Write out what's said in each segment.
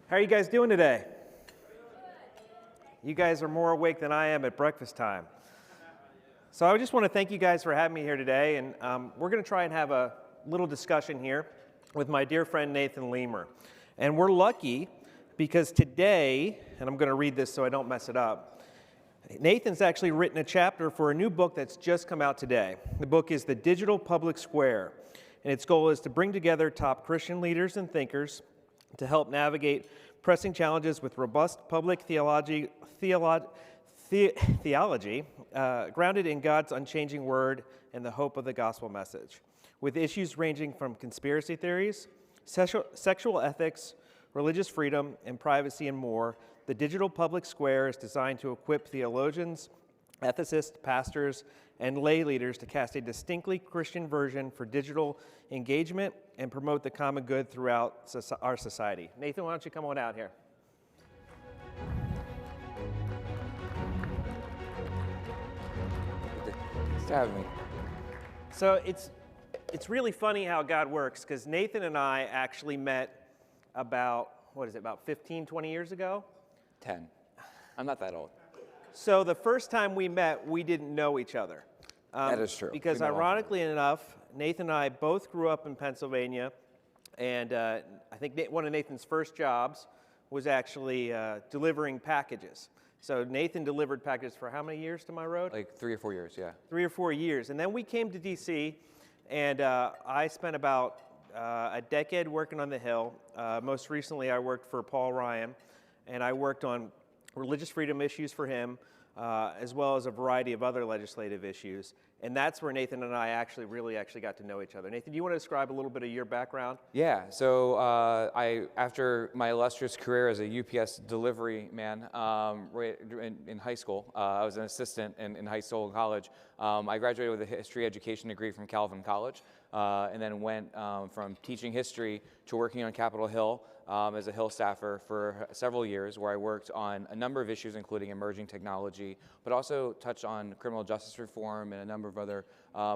How are you guys doing today? You guys are more awake than I am at breakfast time. So I just want to thank you guys for having me here today, and we're going to try and have a little discussion here with my dear friend Nathan Leamer. And we're lucky because today, and I'm going to read this so I don't mess it up, Nathan's actually written a chapter for a new book that's just come out today. The book is The Digital Public Square, and its goal is to bring together top Christian leaders and thinkers to help navigate pressing challenges with robust public theology grounded in God's unchanging word and the hope of the gospel message, with issues ranging from conspiracy theories, sexual ethics, religious freedom, and privacy, and more. The Digital Public Square is designed to equip theologians, ethicists, pastors, and lay leaders to cast a distinctly Christian version for digital engagement and promote the common good throughout our society. Nathan, why don't you come on out here? Thanks for having me. So it's really funny how God works, because Nathan and I actually met about 15, 20 years ago? 10. I'm not that old. So the first time we met, we didn't know each other. That is true. Because ironically enough, Nathan and I both grew up in Pennsylvania, and I think one of Nathan's first jobs was actually delivering packages. So Nathan delivered packages for how many years to my road? Like 3 or 4 years, yeah. 3 or 4 years. And then we came to DC, and I spent about a decade working on the Hill. Most recently, I worked for Paul Ryan, and I worked on religious freedom issues for him, as well as a variety of other legislative issues. And that's where Nathan and I really got to know each other. Nathan, do you want to describe a little bit of your background? Yeah, so after my illustrious career as a UPS delivery man in high school, I was an assistant in high school and college. I graduated with a history education degree from Calvin College, and then went from teaching history to working on Capitol Hill as a Hill staffer for several years, where I worked on a number of issues, including emerging technology, but also touched on criminal justice reform and a number of other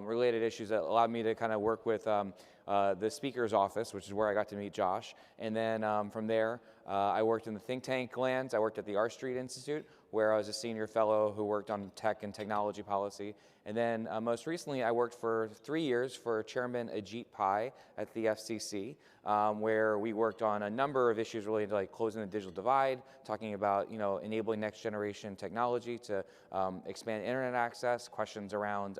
related issues that allowed me to kind of work with the Speaker's office, which is where I got to meet Josh. And then from there, I worked in the think tank lands. I worked at the R Street Institute, where I was a senior fellow who worked on tech and technology policy. And then most recently, I worked for 3 years for Chairman Ajit Pai at the FCC, where we worked on a number of issues related to like closing the digital divide, talking about enabling next generation technology to expand internet access, questions around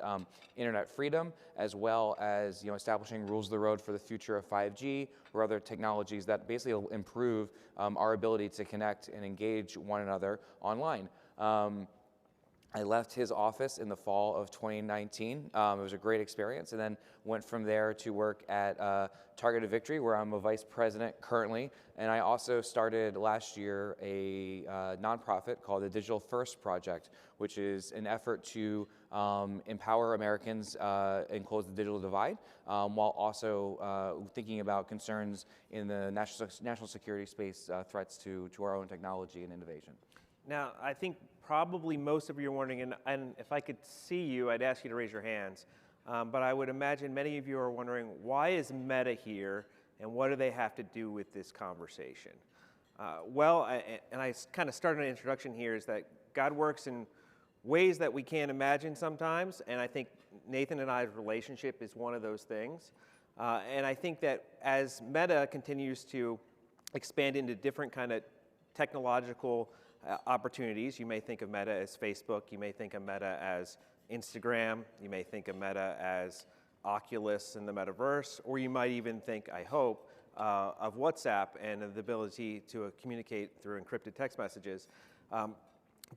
internet freedom, as well as establishing rules of the road for the future of 5G or other technologies that basically will improve our ability to connect and engage one another online. I left his office in the fall of 2019. It was a great experience, and then went from there to work at Targeted Victory, where I'm a vice president currently. And I also started last year a nonprofit called the Digital First Project, which is an effort to empower Americans and close the digital divide, while also thinking about concerns in the national security space, threats to our own technology and innovation. Now, I think probably most of you are wondering, and if I could see you, I'd ask you to raise your hands. But I would imagine many of you are wondering, why is Meta here, and what do they have to do with this conversation? I kind of started an introduction here, is that God works in ways that we can't imagine sometimes, and I think Nathan and I's relationship is one of those things. And I think that as Meta continues to expand into different kind of technological opportunities, you may think of Meta as Facebook, you may think of Meta as Instagram, you may think of Meta as Oculus in the metaverse, or you might even think, I hope, of WhatsApp and of the ability to communicate through encrypted text messages.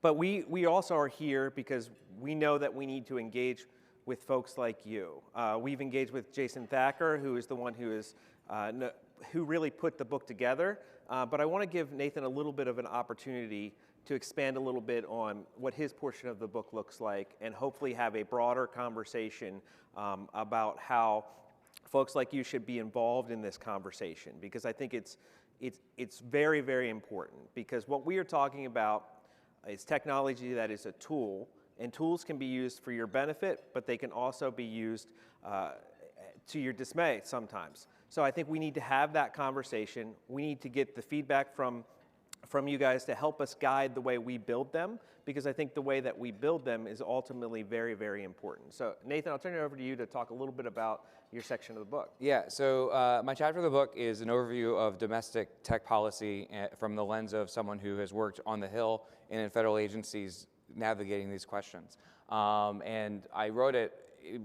But we also are here because we know that we need to engage with folks like you. We've engaged with Jason Thacker, who is the one who really put the book together. But I want to give Nathan a little bit of an opportunity to expand a little bit on what his portion of the book looks like, and hopefully have a broader conversation about how folks like you should be involved in this conversation, because I think it's very, very important, because what we are talking about is technology that is a tool, and tools can be used for your benefit, but they can also be used to your dismay sometimes. So I think we need to have that conversation. We need to get the feedback from you guys to help us guide the way we build them, because I think the way that we build them is ultimately very, very important. So Nathan, I'll turn it over to you to talk a little bit about your section of the book. Yeah, so my chapter of the book is an overview of domestic tech policy from the lens of someone who has worked on the Hill and in federal agencies navigating these questions. And I wrote it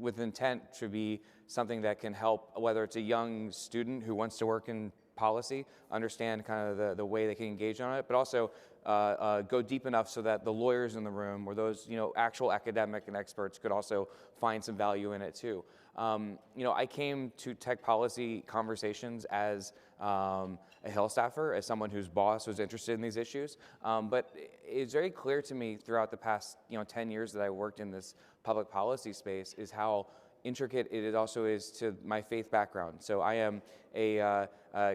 with intent to be something that can help, whether it's a young student who wants to work in policy, understand kind of the way they can engage on it, but also go deep enough so that the lawyers in the room or those actual academic and experts could also find some value in it too. I came to tech policy conversations as a Hill staffer, as someone whose boss was interested in these issues, but it's very clear to me throughout the past 10 years that I worked in this public policy space is how intricate it also is to my faith background. So I am a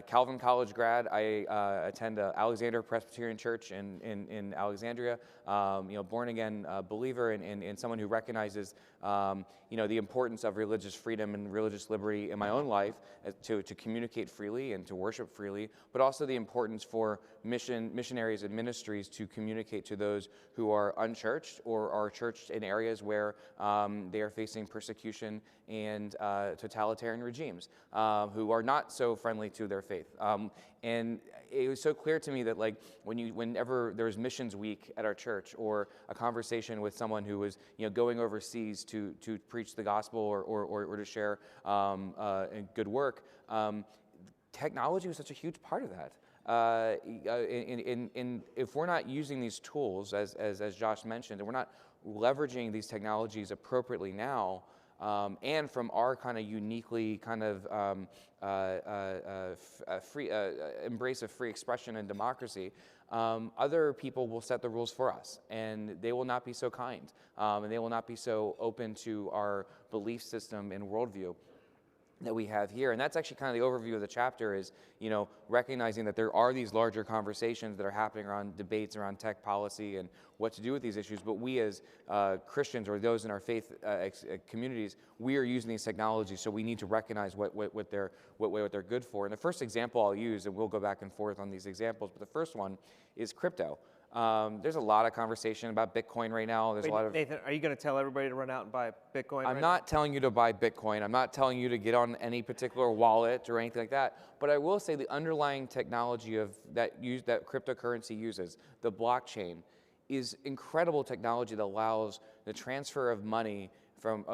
Calvin College grad. I attend Alexander Presbyterian Church in Alexandria. Born again believer and someone who recognizes the importance of religious freedom and religious liberty in my own life to communicate freely and to worship freely, but also the importance for missionaries and ministries to communicate to those who are unchurched or are churched in areas where they are facing persecution and totalitarian regimes who are not so friendly to their faith. And it was so clear to me that whenever there's missions week at our church or a conversation with someone who was going overseas to preach the gospel or to share good work, technology was such a huge part of that. If we're not using these tools, as Josh mentioned, and we're not leveraging these technologies appropriately now, and from our kind of uniquely kind of embrace of free expression and democracy, other people will set the rules for us, and they will not be so kind, and they will not be so open to our belief system and worldview that we have here. And that's actually kind of the overview of the chapter is, recognizing that there are these larger conversations that are happening around debates around tech policy and what to do with these issues. But we as Christians or those in our faith communities, we are using these technologies, so we need to recognize what they're good for. And the first example I'll use, and we'll go back and forth on these examples, but the first one is crypto. There's a lot of conversation about Bitcoin right now. There's a lot of Nathan, are you going to tell everybody to run out and buy Bitcoin? I'm not telling you to buy Bitcoin. I'm not telling you to get on any particular wallet or anything like that. But I will say the underlying technology that cryptocurrency uses, the blockchain, is incredible technology that allows the transfer of money from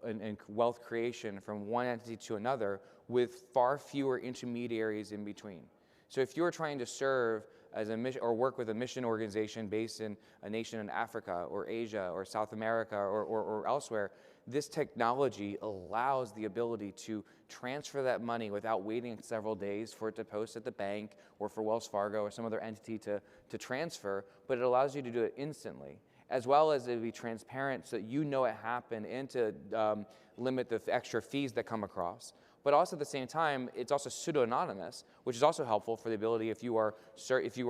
and wealth creation from one entity to another with far fewer intermediaries in between. So if you're trying to serve as a mission or work with a mission organization based in a nation in Africa or Asia or South America or elsewhere, this technology allows the ability to transfer that money without waiting several days for it to post at the bank or for Wells Fargo or some other entity to transfer, but it allows you to do it instantly, as well as it be transparent so that it happened and to limit the extra fees that come across. But also at the same time, it's also pseudo-anonymous, which is also helpful for the ability if you are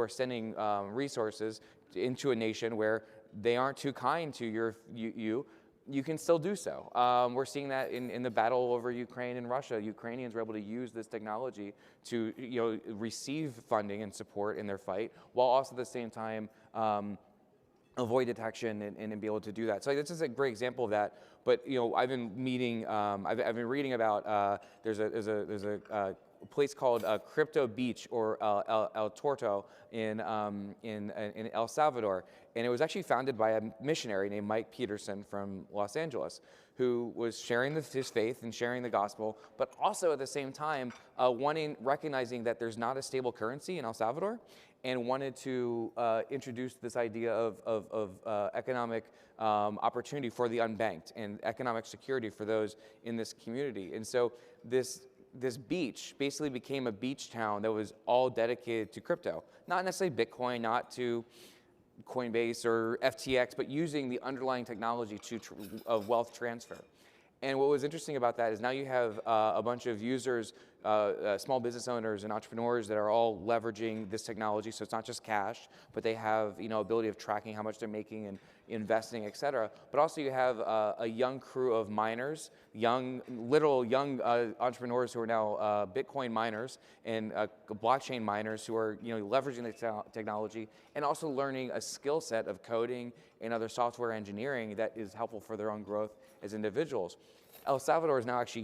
sending resources into a nation where they aren't too kind to you can still do so. We're seeing that in the battle over Ukraine and Russia. Ukrainians were able to use this technology to receive funding and support in their fight, while also at the same time avoid detection and be able to do that. So this is a great example of that. But I've been meeting, I've been reading about there's a place called Crypto Beach or El Torto in El Salvador, and it was actually founded by a missionary named Mike Peterson from Los Angeles, who was sharing his faith and sharing the gospel, but also at the same time recognizing that there's not a stable currency in El Salvador, and wanted to introduce this idea of economic opportunity for the unbanked and economic security for those in this community. And so this beach basically became a beach town that was all dedicated to crypto. Not necessarily Bitcoin, not to Coinbase or FTX, but using the underlying technology of wealth transfer. And what was interesting about that is now you have a bunch of users, small business owners and entrepreneurs that are all leveraging this technology. So it's not just cash, but they have ability of tracking how much they're making and investing, et cetera. But also you have a young crew of miners, young entrepreneurs who are now Bitcoin miners and blockchain miners who are leveraging the technology and also learning a skill set of coding and other software engineering that is helpful for their own growth as individuals. El Salvador is now actually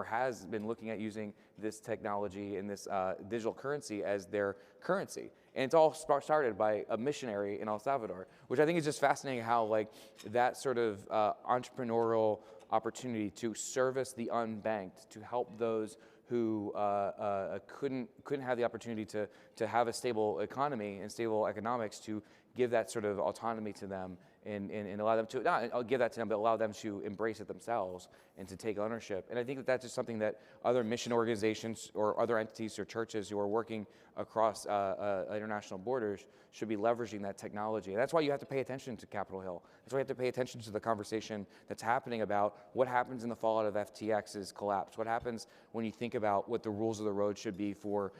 has been looking at using this technology and this digital currency as their currency. And it's all started by a missionary in El Salvador, which I think is just fascinating how that sort of entrepreneurial opportunity to service the unbanked, to help those who couldn't have the opportunity to have a stable economy and stable economics, to give that sort of autonomy to them and allow them to, not give that to them, but allow them to embrace it themselves and to take ownership. And I think that that's just something that other mission organizations or other entities or churches who are working across international borders should be leveraging that technology. And that's why you have to pay attention to Capitol Hill. That's why you have to pay attention to the conversation that's happening about what happens in the fallout of FTX's collapse, what happens when you think about what the rules of the road should be for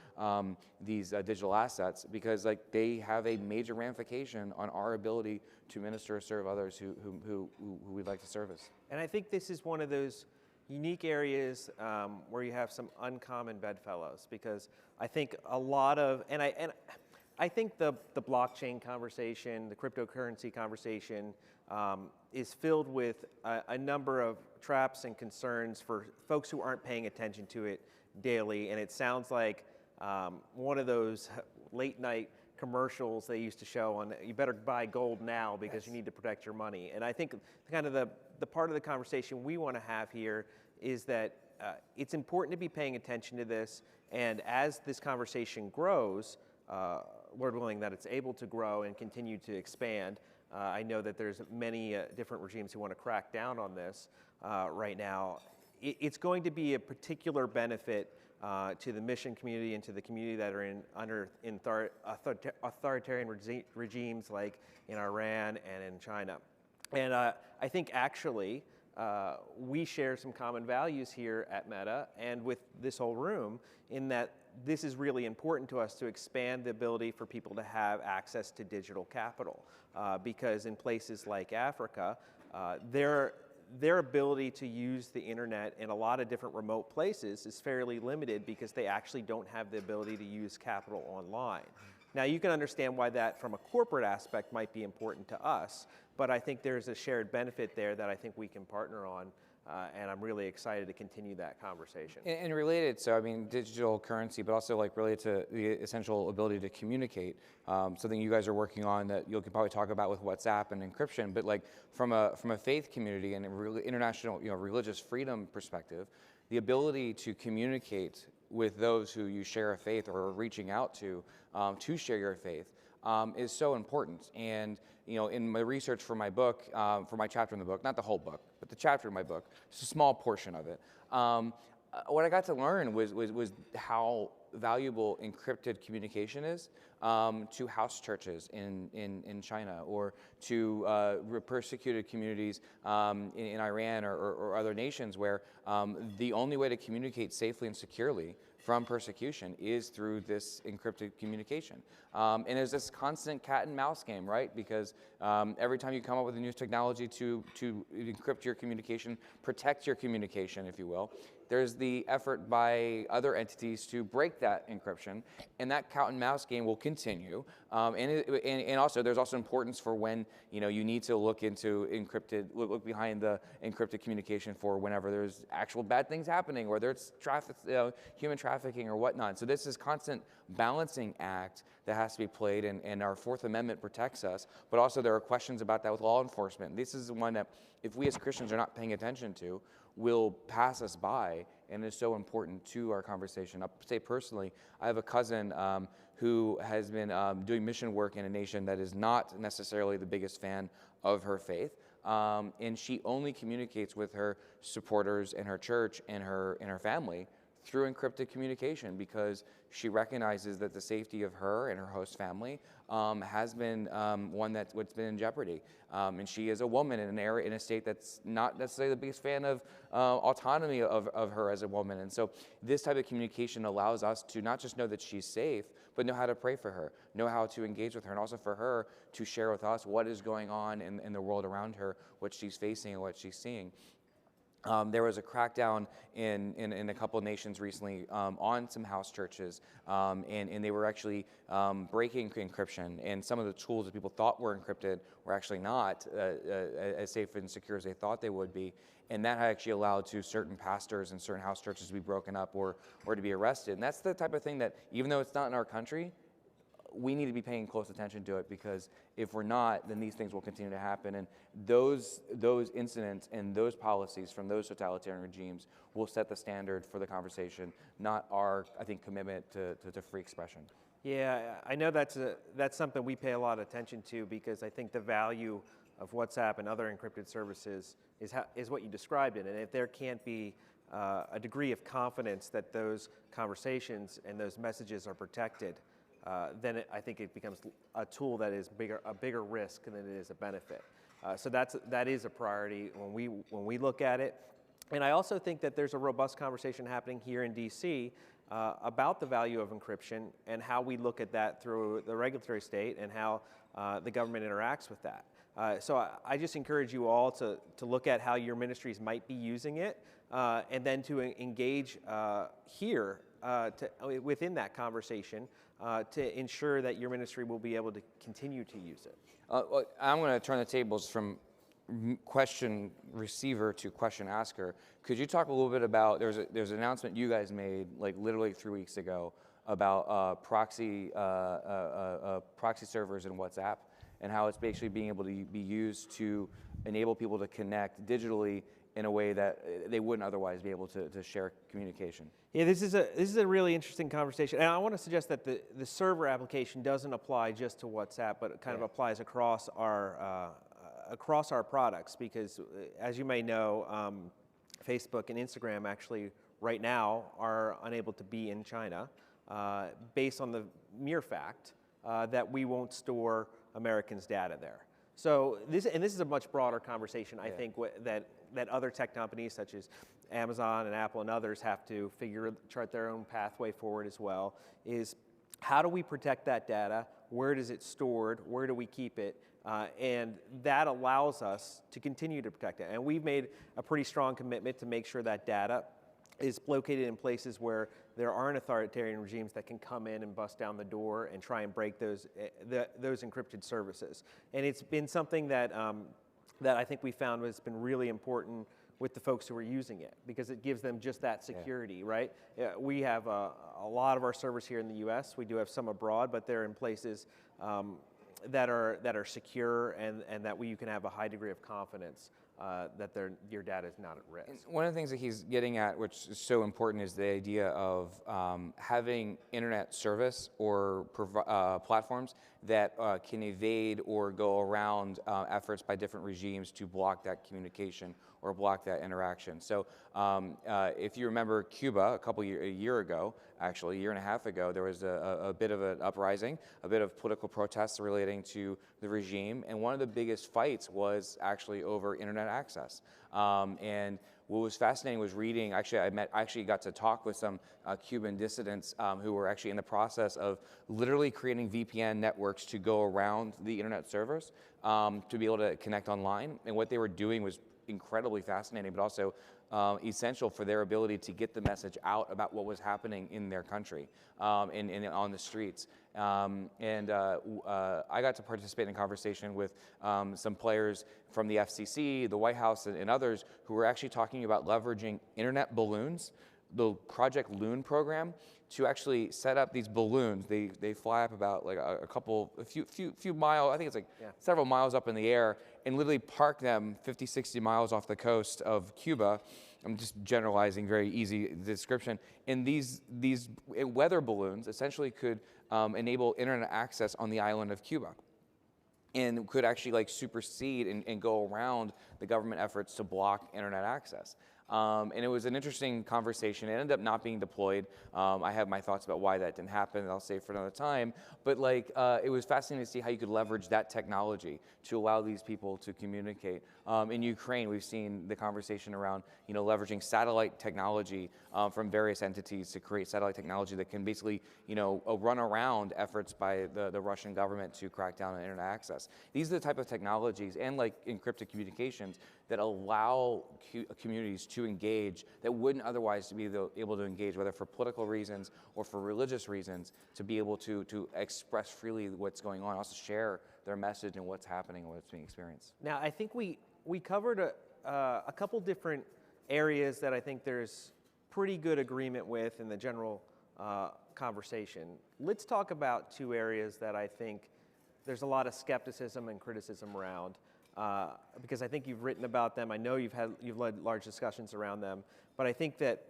these digital assets, because they have a major ramification on our ability to minister or serve others who we'd like to service. And I think this is one of those unique areas where you have some uncommon bedfellows, because I think a lot of, and I think the blockchain conversation, the cryptocurrency conversation is filled with a number of traps and concerns for folks who aren't paying attention to it daily. And it sounds like one of those late night commercials they used to show on, you better buy gold now because you need to protect your money. And I think kind of the part of the conversation we want to have here is that it's important to be paying attention to this. And as this conversation grows, Lord willing that it's able to grow and continue to expand. I know that there's many different regimes who want to crack down on this right now. It's going to be a particular benefit to the mission community and to the community that are in authoritarian regimes like in Iran and in China. And I think actually we share some common values here at Meta and with this whole room, in that this is really important to us to expand the ability for people to have access to digital capital, because in places like Africa, their ability to use the internet in a lot of different remote places is fairly limited because they actually don't have the ability to use capital online. Now, you can understand why that from a corporate aspect might be important to us, but I think there's a shared benefit there that I think we can partner on, and I'm really excited to continue that conversation. And related, so I mean, digital currency, but also related to the essential ability to communicate, something you guys are working on that you can probably talk about with WhatsApp and encryption, but from a faith community and international religious freedom perspective, the ability to communicate with those who you share a faith or are reaching out to share your faith is so important. And in my research for my book, for my chapter in the book, not the whole book, but the chapter in my book, just a small portion of it, what I got to learn was how valuable encrypted communication is to house churches in China, or to persecuted communities in Iran or other nations where the only way to communicate safely and securely from persecution is through this encrypted communication. And there's this constant cat and mouse game, right? Because every time you come up with a new technology to encrypt your communication, protect your communication, if you will, there's the effort by other entities to break that encryption, and that cat and mouse game will continue. And also, there's also importance for when you need to look behind the encrypted communication for whenever there's actual bad things happening, whether it's human trafficking or whatnot. So this is constant balancing act that has to be played, and our Fourth Amendment protects us. But also, there are questions about that with law enforcement. This is one that, if we as Christians are not paying attention to, will pass us by, and is so important to our conversation. I'll say personally, I have a cousin who has been doing mission work in a nation that is not necessarily the biggest fan of her faith, and she only communicates with her supporters and her church and her family through encrypted communication, because she recognizes that the safety of her and her host family has been one that's been in jeopardy. And she is a woman in a state that's not necessarily the biggest fan of autonomy of her as a woman. And so this type of communication allows us to not just know that she's safe, but know how to pray for her, know how to engage with her, and also for her to share with us what is going on in the world around her, what she's facing and what she's seeing. There was a crackdown in a couple of nations recently on some house churches, and they were actually breaking encryption, and some of the tools that people thought were encrypted were actually not as safe and secure as they thought they would be, and that actually allowed to certain pastors and certain house churches to be broken up or to be arrested. And that's the type of thing that, even though it's not in our country, we need to be paying close attention to it, because if we're not, then these things will continue to happen. And those incidents and those policies from those totalitarian regimes will set the standard for the conversation, not our, I think, commitment to free expression. Yeah, I know that's something we pay a lot of attention to, because I think the value of WhatsApp and other encrypted services is what you described it. And if there can't be a degree of confidence that those conversations and those messages are protected, then I think it becomes a tool that is a bigger risk than it is a benefit. So that is a priority when we look at it. And I also think that there's a robust conversation happening here in DC about the value of encryption and how we look at that through the regulatory state and how the government interacts with that. So I just encourage you all to look at how your ministries might be using it, and then to engage here within that conversation to ensure that your ministry will be able to continue to use it. Well, I'm going to turn the tables from question receiver to question asker. Could you talk a little bit about, there's an announcement you guys made like literally 3 weeks ago about proxy servers in WhatsApp, and how it's basically being able to be used to enable people to connect digitally in a way that they wouldn't otherwise be able to share communication. Yeah, this is a really interesting conversation, and I want to suggest that the server application doesn't apply just to WhatsApp, but it kind of applies across our products, because as you may know, Facebook and Instagram actually right now are unable to be in China based on the mere fact that we won't store Americans' data there. So this is a much broader conversation, I think, that other tech companies such as Amazon and Apple and others have to chart their own pathway forward as well, is how do we protect that data? Where does it stored? Where do we keep it? And that allows us to continue to protect it. And we've made a pretty strong commitment to make sure that data is located in places where there aren't authoritarian regimes that can come in and bust down the door and try and break those encrypted services. And it's been something that I think we found has been really important with the folks who are using it, because it gives them just that security, right? We have a lot of our servers here in the U.S. We do have some abroad, but they're in places that are secure and that you can have a high degree of confidence that your data is not at risk. And one of the things that he's getting at, which is so important, is the idea of having internet service or platforms that can evade or go around efforts by different regimes to block that communication or block that interaction. So if you remember Cuba, a year ago, actually a year and a half ago, there was a bit of an uprising, a bit of political protests relating to the regime, and one of the biggest fights was actually over internet access. And what was fascinating was reading, I actually got to talk with some Cuban dissidents who were actually in the process of literally creating VPN networks to go around the internet servers to be able to connect online. And what they were doing was incredibly fascinating, but also essential for their ability to get the message out about what was happening in their country and on the streets. I got to participate in a conversation with some players from the FCC, the White House, and others who were actually talking about leveraging internet balloons, the Project Loon program, to actually set up these balloons. They fly up about like a few miles, I think it's like several miles up in the air, and literally park them 50, 60 miles off the coast of Cuba. I'm just generalizing, very easy description. And these weather balloons essentially could enable internet access on the island of Cuba, and could actually like supersede and go around the government efforts to block internet access. And it was an interesting conversation. It ended up not being deployed. I have my thoughts about why that didn't happen, and I'll save for another time. But like, it was fascinating to see how you could leverage that technology to allow these people to communicate. In Ukraine, we've seen the conversation around, leveraging satellite technology from various entities to create satellite technology that can basically, run around efforts by the Russian government to crack down on internet access. These are the type of technologies, and like encrypted communications, that allow communities to engage that wouldn't otherwise be able to engage, whether for political reasons or for religious reasons, to be able to express freely what's going on, also share their message and what's happening and what's being experienced. Now, I think we covered a couple different areas that I think there's pretty good agreement with in the general conversation. Let's talk about two areas that I think there's a lot of skepticism and criticism around, because I think you've written about them. I know you've led large discussions around them, but I think that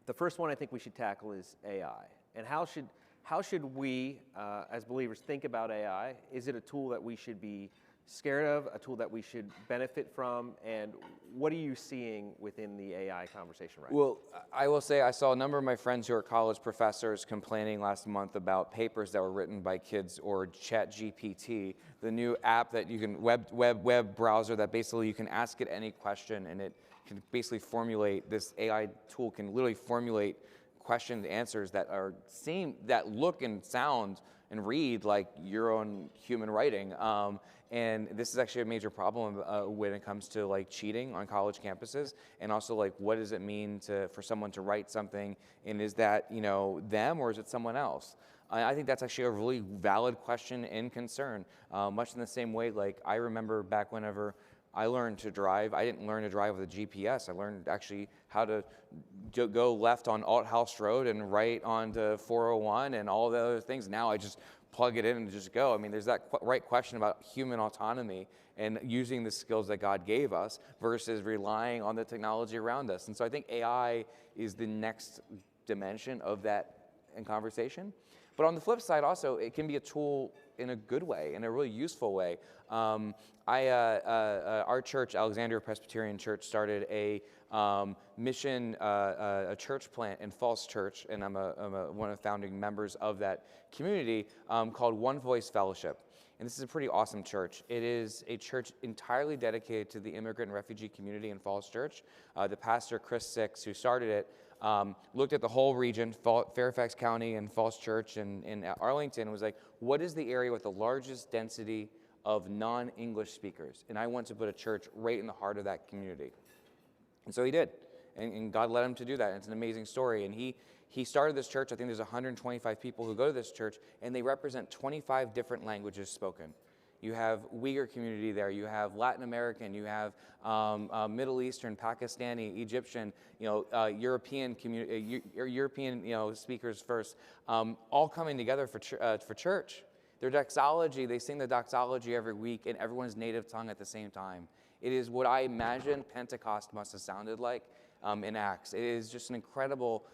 the first one I think we should tackle is AI. And how should we, as believers, think about AI? Is it a tool that we should be scared of, a tool that we should benefit from, and what are you seeing within the AI conversation right now? Well, I will say I saw a number of my friends who are college professors complaining last month about papers that were written by kids or ChatGPT, the new app that you can, web browser that basically you can ask it any question and it can basically formulate, this AI tool can literally formulate question answers that look and sound and read like your own human writing. And this is actually a major problem when it comes to like cheating on college campuses, and also like what does it mean for someone to write something, and is that them or is it someone else? I think that's actually a really valid question and concern. Much in the same way, like I remember back whenever I learned to drive, I didn't learn to drive with a GPS. I learned actually how to go left on Althouse Road and right onto 401 and all the other things. Now I just plug it in and just go. I mean, there's that right question about human autonomy and using the skills that God gave us versus relying on the technology around us. And so I think AI is the next dimension of that in conversation. But on the flip side also, it can be a tool in a good way, in a really useful way. Our church, Alexandria Presbyterian Church, started a mission, a church plant in Falls Church, and I'm one of the founding members of that community, called One Voice Fellowship. And this is a pretty awesome church. It is a church entirely dedicated to the immigrant and refugee community in Falls Church. The pastor, Chris Six, who started it, looked at the whole region, Fairfax County and Falls Church and Arlington, and was like, what is the area with the largest density of non-English speakers? And I want to put a church right in the heart of that community. And so he did, and God led him to do that. And it's an amazing story. And he started this church. I think there's 125 people who go to this church, and they represent 25 different languages spoken. You have Uyghur community there. You have Latin American. You have Middle Eastern, Pakistani, Egyptian. European community, European speakers first, all coming together for church. Their doxology, they sing the doxology every week in everyone's native tongue at the same time. It is what I imagine Pentecost must have sounded like in Acts. It is just an incredible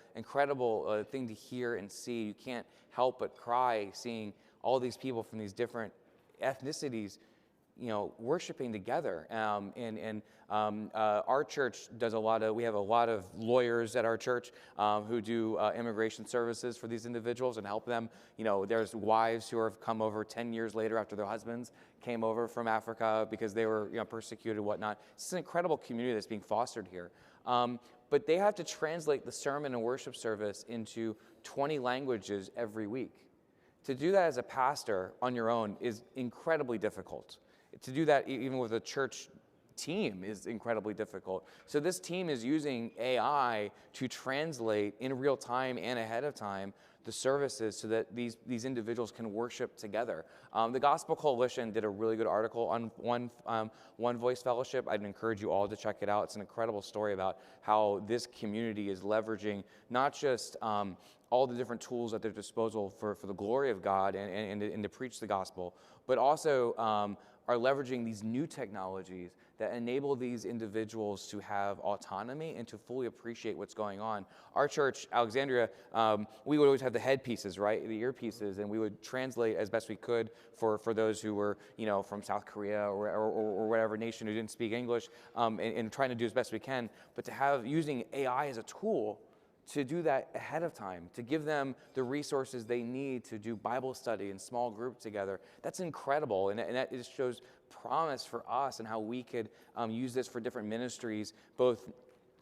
thing to hear and see. You can't help but cry seeing all these people from these different ethnicities, worshiping together. Our church does we have a lot of lawyers at our church who do immigration services for these individuals and help them. There's wives who have come over 10 years later after their husbands came over from Africa because they were persecuted and whatnot. It's an incredible community that's being fostered here. But they have to translate the sermon and worship service into 20 languages every week. To do that as a pastor on your own is incredibly difficult. To do that even with a church team is incredibly difficult. So this team is using AI to translate in real time and ahead of time the services so that these individuals can worship together. The Gospel Coalition did a really good article on One Voice Fellowship. I'd encourage you all to check it out. It's an incredible story about how this community is leveraging not just all the different tools at their disposal for the glory of God and to preach the gospel, but also are leveraging these new technologies that enable these individuals to have autonomy and to fully appreciate what's going on. Our church, Alexandria, we would always have the headpieces, right, the earpieces, and we would translate as best we could for those who were, from South Korea or whatever nation who didn't speak English, and trying to do as best we can. But to have using AI as a tool to do that ahead of time, to give them the resources they need to do Bible study and small group together, that's incredible. And that just shows promise for us and how we could use this for different ministries, both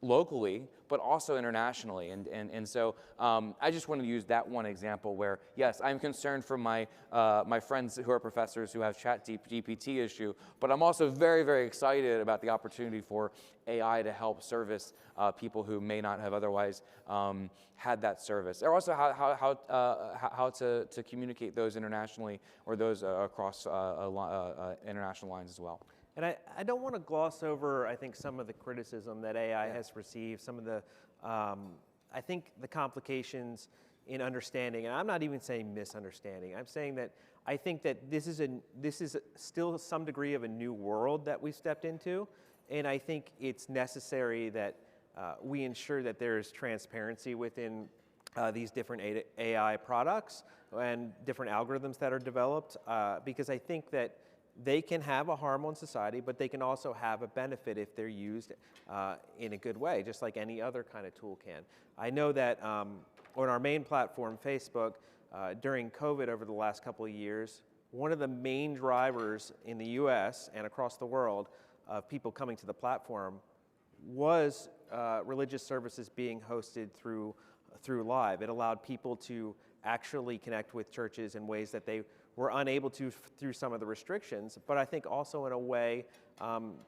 locally, but also internationally. And so I just wanted to use that one example where, yes, I'm concerned for my friends who are professors who have chat GPT issue, but I'm also very, very excited about the opportunity for AI to help service people who may not have otherwise had that service. Or also how to communicate those internationally or those across international lines as well. And I don't want to gloss over, I think, some of the criticism that AI has received, some of the, I think, the complications in understanding, and I'm not even saying misunderstanding. I'm saying that I think that this is still some degree of a new world that we've stepped into, and I think it's necessary that we ensure that there is transparency within these different AI products and different algorithms that are developed, because I think that they can have a harm on society, but they can also have a benefit if they're used in a good way, just like any other kind of tool can. I know that on our main platform, Facebook, during COVID over the last couple of years, one of the main drivers in the US and across the world of people coming to the platform was religious services being hosted through live. It allowed people to actually connect with churches in ways that they were unable to through some of the restrictions, but I think also in a way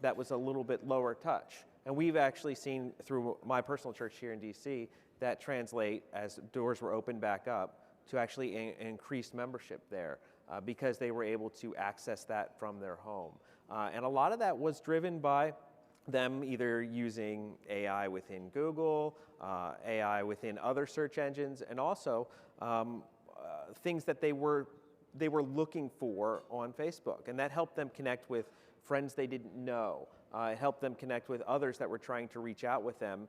that was a little bit lower touch. And we've actually seen through my personal church here in DC that translate as doors were opened back up to actually increase membership there because they were able to access that from their home. And a lot of that was driven by them either using AI within Google, AI within other search engines, and also things that they were looking for on Facebook, and that helped them connect with friends they didn't know. It helped them connect with others that were trying to reach out with them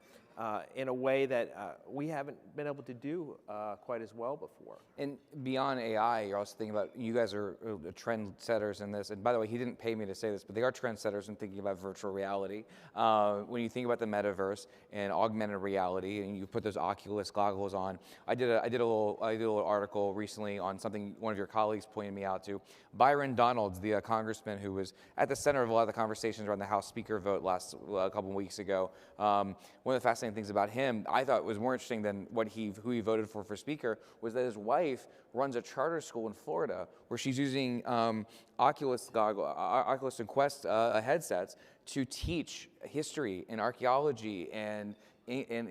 in a way that we haven't been able to do quite as well before. And beyond AI, you're also thinking about, you guys are trendsetters in this, and by the way, he didn't pay me to say this, but they are trendsetters in thinking about virtual reality. When you think about the metaverse and augmented reality, and you put those Oculus goggles on, I did a little article recently on something one of your colleagues pointed me out to. Byron Donalds, the congressman who was at the center of a lot of the conversations around the House Speaker vote a couple of weeks ago, one of the fascinating things about him, I thought was more interesting than who he voted for Speaker, was that his wife runs a charter school in Florida where she's using Oculus and Quest headsets to teach history and archaeology and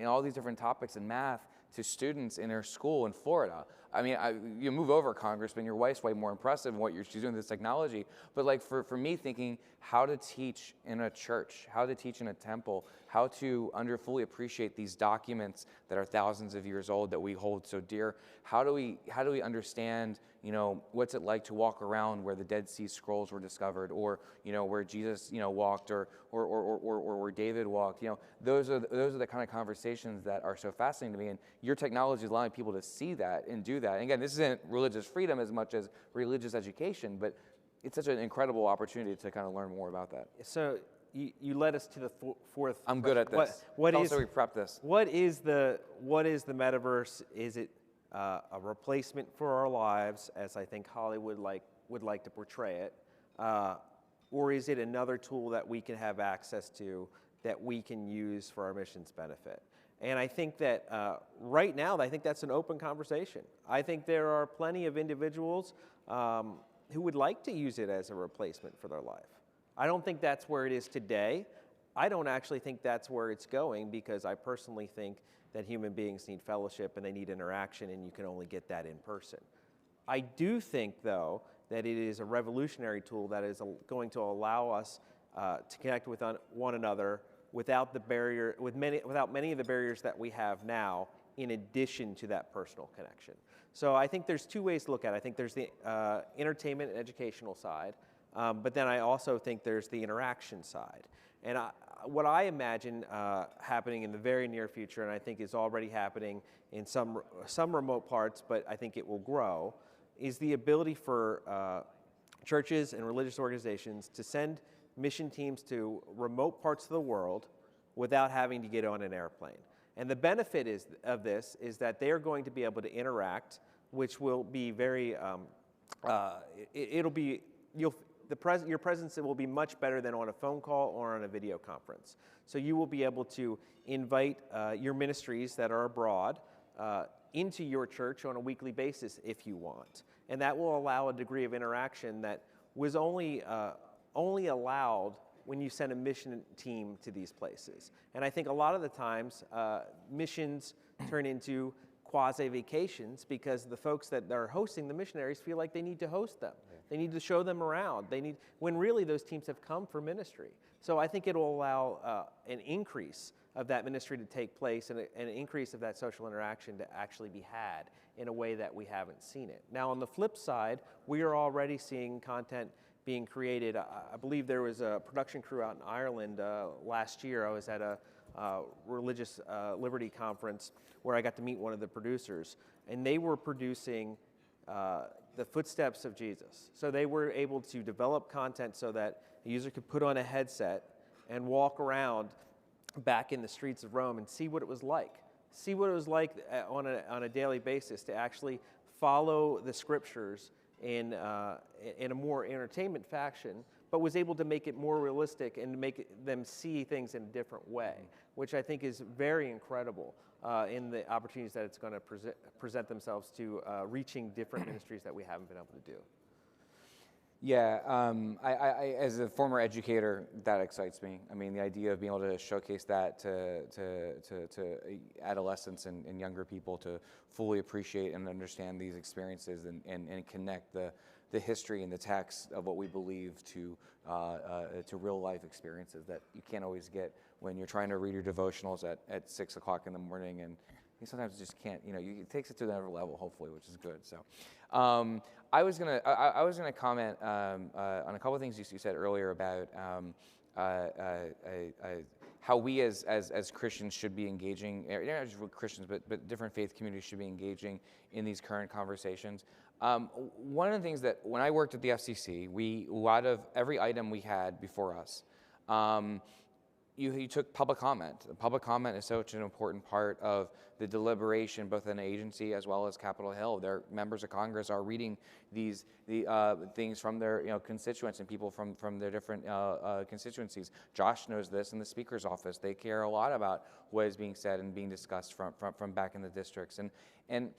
all these different topics in math to students in her school in Florida. I mean, you move over, Congressman, your wife's way more impressive in what she's doing with this technology. But like for me thinking how to teach in a church, how to teach in a temple, how to fully appreciate these documents that are thousands of years old that we hold so dear. How do we understand, what's it like to walk around where the Dead Sea Scrolls were discovered, or where Jesus walked, or where David walked. Those are the kind of conversations that are so fascinating to me. And your technology is allowing people to see that and do that. And again, this isn't religious freedom as much as religious education, but it's such an incredible opportunity to kind of learn more about that. So you led us to the fourth. I'm good at this. We prep this. What is the metaverse? Is it a replacement for our lives, as I think Hollywood would like to portray it, or is it another tool that we can have access to that we can use for our mission's benefit? And I think that right now, I think that's an open conversation. I think there are plenty of individuals who would like to use it as a replacement for their life. I don't think that's where it is today. I don't actually think that's where it's going, because I personally think that human beings need fellowship and they need interaction, and you can only get that in person. I do think, though, that it is a revolutionary tool that is going to allow us to connect with one another without many of the barriers that we have now, in addition to that personal connection. So I think there's two ways to look at it. I think there's the entertainment and educational side, But then I also think there's the interaction side. And what I imagine happening in the very near future, and I think is already happening in some remote parts, but I think it will grow, is the ability for churches and religious organizations to send mission teams to remote parts of the world without having to get on an airplane. And the benefit of this is that they are going to be able to interact, which will be very, your presence will be much better than on a phone call or on a video conference. So you will be able to invite your ministries that are abroad into your church on a weekly basis if you want. And that will allow a degree of interaction that was only allowed when you send a mission team to these places. And I think a lot of the times missions turn into quasi-vacations because the folks that are hosting the missionaries feel like they need to host them. Yeah. They need to show them around. When really those teams have come for ministry. So I think it will allow an increase of that ministry to take place and an increase of that social interaction to actually be had in a way that we haven't seen it. Now on the flip side, we are already seeing content being created. I believe there was a production crew out in Ireland last year. I was at a religious liberty conference where I got to meet one of the producers, and they were producing the footsteps of Jesus. So they were able to develop content so that a user could put on a headset and walk around back in the streets of Rome and see what it was like. See what it was like on a daily basis to actually follow the scriptures in a more entertainment fashion, but was able to make it more realistic and make them see things in a different way, which I think is very incredible in the opportunities that it's going to present themselves to reaching different ministries that we haven't been able to do. Yeah, I as a former educator, that excites me. I mean, the idea of being able to showcase that to adolescents and younger people to fully appreciate and understand these experiences and connect the history and the text of what we believe to real life experiences that you can't always get when you're trying to read your devotionals at 6 o'clock in the morning, and you sometimes just can't. It takes it to another level, hopefully, which is good. So. I was gonna comment on a couple of things you said earlier about how we as Christians should be engaging, not just Christians, but different faith communities should be engaging in these current conversations. One of the things that when I worked at the FCC, out of every item we had before us, you took public comment. Public comment is such an important part of the deliberation, both in an agency as well as Capitol Hill. Their members of Congress are reading these things from their constituents and people from their different constituencies. Josh knows this in the Speaker's office. They care a lot about what is being said and being discussed from back in the districts. And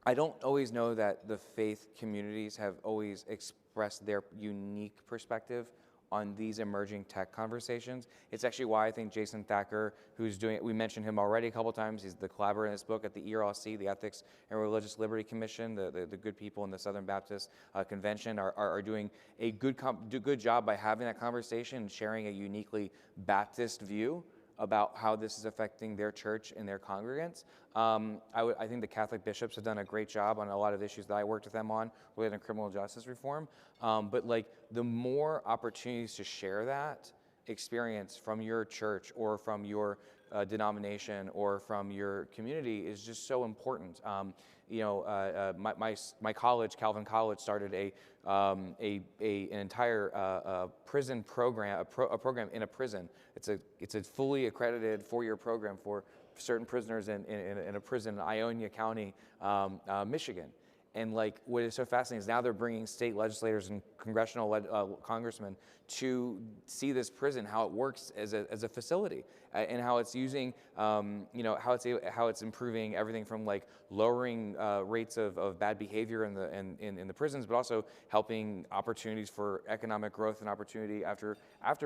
I don't always know that the faith communities have always expressed their unique perspective on these emerging tech conversations. It's actually why I think Jason Thacker, who's doing it, we mentioned him already a couple times, he's the collaborator in this book at the ERLC, the Ethics and Religious Liberty Commission, the good people in the Southern Baptist Convention are doing a good job by having that conversation and sharing a uniquely Baptist view about how this is affecting their church and their congregants. I think the Catholic bishops have done a great job on a lot of issues that I worked with them on related to criminal justice reform. But the more opportunities to share that experience from your church or from your denomination or from your community is just so important. My college, Calvin College, started an entire prison program, a program in a prison. It's a fully accredited 4-year program for certain prisoners in a prison in Ionia County, Michigan. And what is so fascinating is now they're bringing state legislators and congressional congressmen to see this prison, how it works as a facility, and how it's using, how it's improving everything from lowering rates of bad behavior in the prisons, but also helping opportunities for economic growth and opportunity after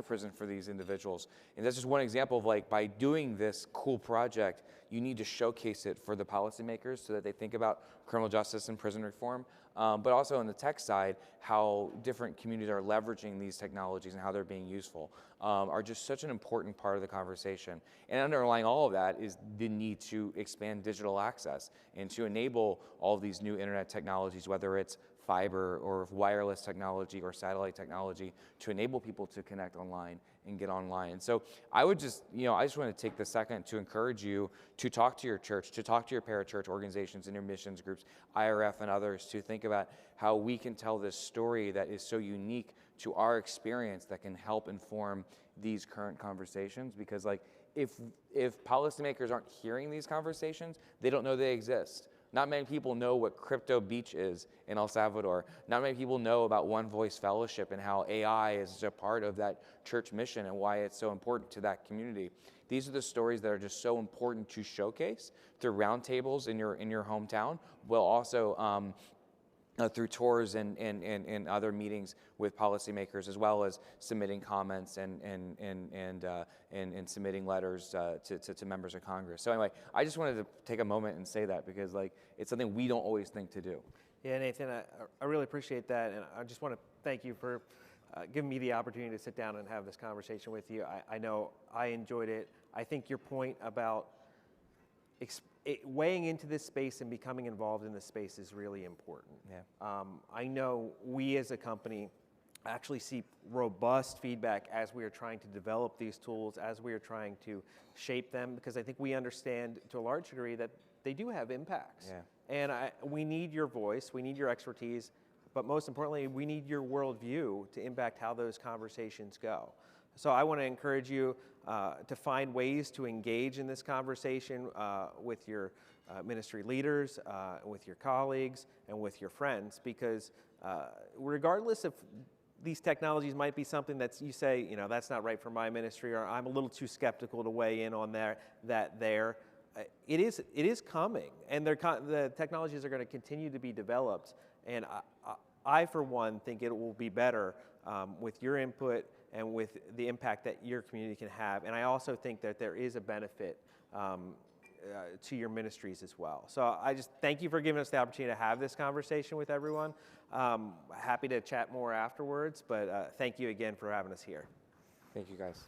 prison for these individuals. And that's just one example of by doing this cool project, you need to showcase it for the policymakers so that they think about criminal justice and prison reform, but also on the tech side, how different communities are leveraging these technologies and how they're being useful are just such an important part of the conversation. And underlying all of that is the need to expand digital access and to enable all of these new internet technologies, whether it's fiber or wireless technology or satellite technology to enable people to connect online and get online. And so I would just, I just want to take the second to encourage you to talk to your church, to talk to your parachurch organizations and your missions groups, IRF and others, to think about how we can tell this story that is so unique to our experience that can help inform these current conversations. Because like, if policymakers aren't hearing these conversations, they don't know they exist. Not many people know what Crypto Beach is in El Salvador. Not many people know about One Voice Fellowship and how AI is a part of that church mission and why it's so important to that community. These are the stories that are just so important to showcase through roundtables in your hometown, while also through tours and other meetings with policymakers, as well as submitting comments and submitting letters to members of Congress. So anyway, I just wanted to take a moment and say that, because like it's something we don't always think to do. Yeah, Nathan, I really appreciate that, and I just want to thank you for giving me the opportunity to sit down and have this conversation with you. I know I enjoyed it. I think your point about weighing into this space and becoming involved in this space is really important. Yeah. I know we as a company actually see robust feedback as we are trying to develop these tools, as we are trying to shape them, because I think we understand to a large degree that they do have impacts. Yeah. And we need your voice, we need your expertise, but most importantly, we need your worldview to impact how those conversations go. So I want to encourage you to find ways to engage in this conversation with your ministry leaders, with your colleagues, and with your friends, because regardless of these technologies might be something that you say, that's not right for my ministry, or I'm a little too skeptical to weigh in on that. It is coming, and the technologies are going to continue to be developed, and I for one think it will be better with your input and with the impact that your community can have. And I also think that there is a benefit to your ministries as well. So I just thank you for giving us the opportunity to have this conversation with everyone. Happy to chat more afterwards, but thank you again for having us here. Thank you, guys.